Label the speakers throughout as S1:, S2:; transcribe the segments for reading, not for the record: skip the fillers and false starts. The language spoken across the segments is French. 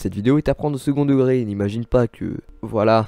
S1: cette vidéo est à prendre au second degré. N'imagine pas que... Voilà,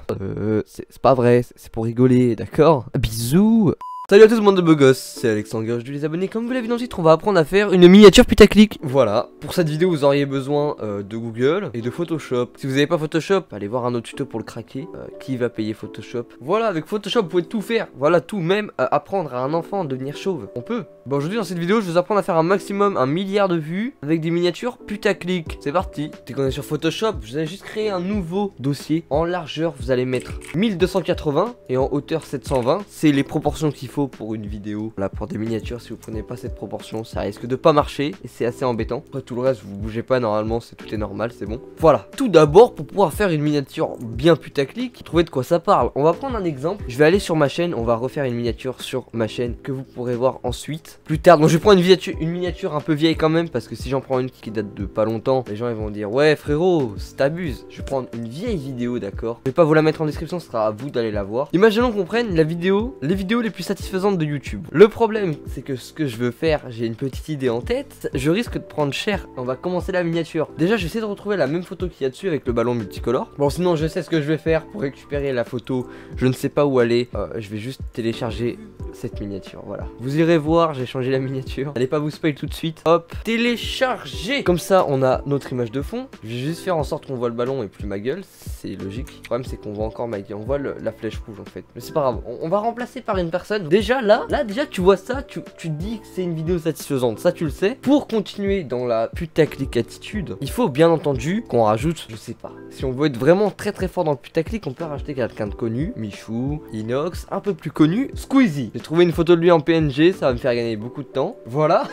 S1: c'est pas vrai, c'est pour rigoler, d'accord? Bisous. Salut à tous, monde de beaux gosses, c'est Alexandre, je les abonnés. Comme vous l'avez vu dans le titre, on va apprendre à faire une miniature putaclic. Voilà, pour cette vidéo vous auriez besoin de Google et de Photoshop. Si vous n'avez pas Photoshop, allez voir un autre tuto pour le craquer. Qui va payer Photoshop? Voilà, avec Photoshop vous pouvez tout faire. Voilà, tout, même apprendre à un enfant à devenir chauve. On peut. Bon, aujourd'hui dans cette vidéo je vais vous apprendre à faire un maximum, 1 milliard de vues avec des miniatures putaclic. C'est parti. Dès qu'on est sur Photoshop, vous allez juste créer un nouveau dossier. En largeur vous allez mettre 1280 et en hauteur 720. C'est les proportions qu'il faut pour une vidéo. Là, pour des miniatures, si vous prenez pas cette proportion, ça risque de pas marcher et c'est assez embêtant. Après tout le reste, vous bougez pas, normalement tout est normal, c'est bon. Voilà, tout d'abord pour pouvoir faire une miniature bien putaclic, trouvez de quoi ça parle. On va prendre un exemple, je vais aller sur ma chaîne, on va refaire une miniature sur ma chaîne que vous pourrez voir ensuite plus tard. Donc je vais prendre une miniature un peu vieille quand même, parce que si j'en prends une qui date de pas longtemps, les gens ils vont dire ouais frérot, t'abuses. Je vais prendre une vieille vidéo, d'accord. Je vais pas vous la mettre en description, ce sera à vous d'aller la voir. Imaginons qu'on prenne la vidéo, les vidéos les plus satisfaisantes de YouTube. Le problème c'est que ce que je veux faire, j'ai une petite idée en tête, je risque de prendre cher. On va commencer la miniature. Déjà j'essaie de retrouver la même photo qu'il y a dessus avec le ballon multicolore. Bon sinon je sais ce que je vais faire pour récupérer la photo, je ne sais pas où aller. Je vais juste télécharger cette miniature, voilà. Vous irez voir, j'ai changé la miniature. Allez pas vous spoil tout de suite. Hop, télécharger. Comme ça on a notre image de fond. Je vais juste faire en sorte qu'on voit le ballon et plus ma gueule, c'est logique. Le problème c'est qu'on voit encore ma gueule, on voit la flèche rouge en fait. Mais c'est pas grave, on va remplacer par une personne. Déjà là déjà tu vois ça, tu te dis que c'est une vidéo satisfaisante, ça tu le sais. Pour continuer dans la putaclic attitude, il faut bien entendu qu'on rajoute, je sais pas, si on veut être vraiment très fort dans le putaclic, on peut rajouter quelqu'un de connu, Michou, Inox, un peu plus connu, Squeezie. J'ai trouvé une photo de lui en PNG, ça va me faire gagner beaucoup de temps. Voilà.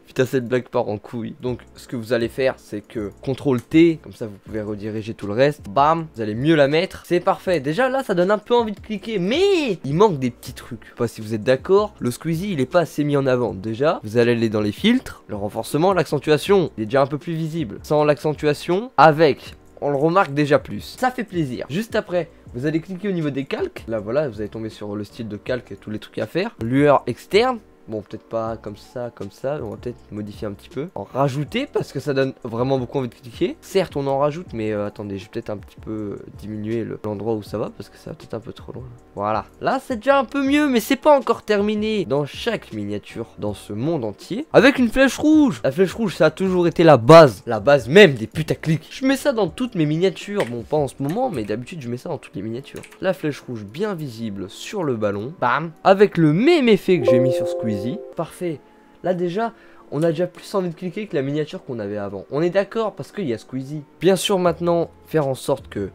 S1: Putain, cette blague part en couille. Donc ce que vous allez faire, c'est que CTRL T, comme ça vous pouvez rediriger tout le reste. Bam, vous allez mieux la mettre. C'est parfait. Déjà là, ça donne un peu envie de cliquer, mais il manque des petits trucs. Je sais pas si vous êtes d'accord. Le Squeezie, il est pas assez mis en avant. Déjà, vous allez aller dans les filtres, le renforcement, l'accentuation. Il est déjà un peu plus visible. Sans l'accentuation, avec, on le remarque déjà plus. Ça fait plaisir. Juste après, vous allez cliquer au niveau des calques. Là voilà, vous allez tomber sur le style de calque et tous les trucs à faire. Lueur externe. Bon, peut-être pas comme ça, on va peut-être modifier un petit peu. En rajouter, parce que ça donne vraiment beaucoup envie de cliquer. Certes, on en rajoute, mais attendez, je vais peut-être un petit peu diminuer l'endroit où ça va, parce que ça va peut-être un peu trop loin. Voilà. Là, c'est déjà un peu mieux, mais c'est pas encore terminé. Dans chaque miniature, dans ce monde entier, avec une flèche rouge. La flèche rouge, ça a toujours été la base même des putaclics. Je mets ça dans toutes mes miniatures. Bon, pas en ce moment, mais d'habitude, je mets ça dans toutes les miniatures. La flèche rouge bien visible sur le ballon. Bam. Avec le même effet que j'ai mis sur Squeezie. Parfait. Là déjà, on a déjà plus envie de cliquer que la miniature qu'on avait avant. On est d'accord parce qu'il y a Squeezie. Bien sûr maintenant, faire en sorte que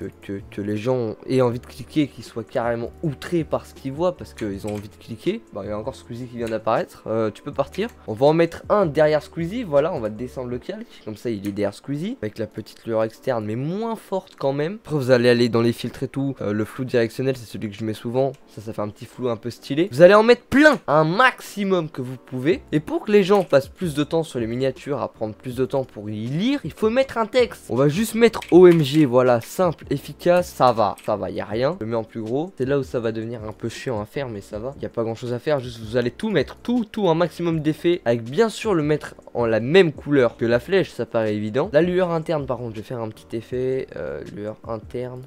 S1: les gens aient envie de cliquer, qu'ils soient carrément outrés par ce qu'ils voient parce qu'ils ont envie de cliquer. Bah il y a encore Squeezie qui vient d'apparaître. Tu peux partir. On va en mettre un derrière Squeezie. Voilà, on va descendre le calque. Comme ça il est derrière Squeezie. Avec la petite lueur externe mais moins forte quand même. Après vous allez aller dans les filtres et tout. Le flou directionnel c'est celui que je mets souvent. Ça fait un petit flou un peu stylé. Vous allez en mettre plein. Un maximum que vous pouvez. Et pour que les gens passent plus de temps sur les miniatures, à prendre plus de temps pour y lire, il faut mettre un texte. On va juste mettre OMG. Voilà, simple, efficace, ça va, y a rien. Je le mets en plus gros. C'est là où ça va devenir un peu chiant à faire, mais ça va. Il y a pas grand chose à faire, juste vous allez tout mettre, tout un maximum d'effets, avec bien sûr le mettre en la même couleur que la flèche, ça paraît évident. La lueur interne, par contre, je vais faire un petit effet, lueur interne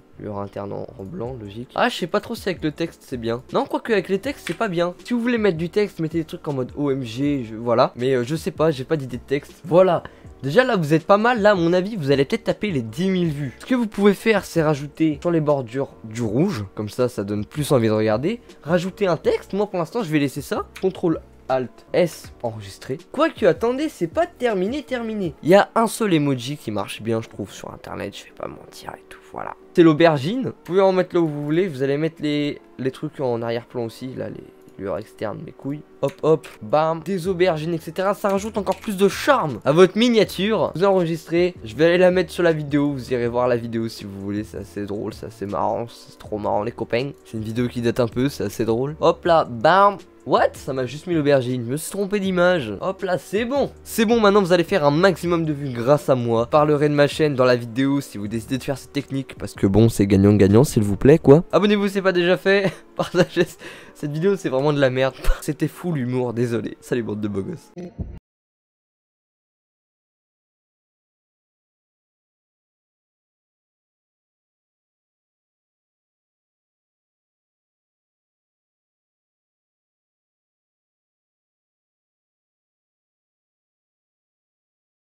S1: en blanc, logique. Ah, je sais pas trop si avec le texte c'est bien. Non, quoique avec les textes c'est pas bien. Si vous voulez mettre du texte, mettez des trucs en mode OMG, voilà. Mais je sais pas, j'ai pas d'idée de texte. Voilà. Déjà là vous êtes pas mal, là à mon avis vous allez peut-être taper les 10 000 vues. Ce que vous pouvez faire c'est rajouter sur les bordures du rouge, comme ça donne plus envie de regarder. Rajouter un texte, moi pour l'instant je vais laisser ça. CTRL Alt S enregistrer. Quoique attendez, c'est pas terminé. Il y a un seul emoji qui marche bien je trouve sur internet, je vais pas mentir et tout, voilà. C'est l'aubergine, vous pouvez en mettre là où vous voulez, vous allez mettre les trucs en arrière-plan aussi, là les lueurs externes, mes couilles. Hop, bam, des aubergines, etc. Ça rajoute encore plus de charme à votre miniature. Vous enregistrez, je vais aller la mettre sur la vidéo. Vous irez voir la vidéo si vous voulez. C'est assez drôle, c'est assez marrant. C'est trop marrant, les copains. C'est une vidéo qui date un peu, c'est assez drôle. Hop là, bam. What? Ça m'a juste mis l'aubergine, je me suis trompé d'image. Hop là, c'est bon. C'est bon, maintenant vous allez faire un maximum de vues grâce à moi. Je parlerai de ma chaîne dans la vidéo si vous décidez de faire cette technique. Parce que bon, c'est gagnant-gagnant, s'il vous plaît, quoi. Abonnez-vous si c'est pas déjà fait. Partagez cette vidéo, c'est vraiment de la merde. C'était fou l'humour, désolé. Salut bande de beaux gosses.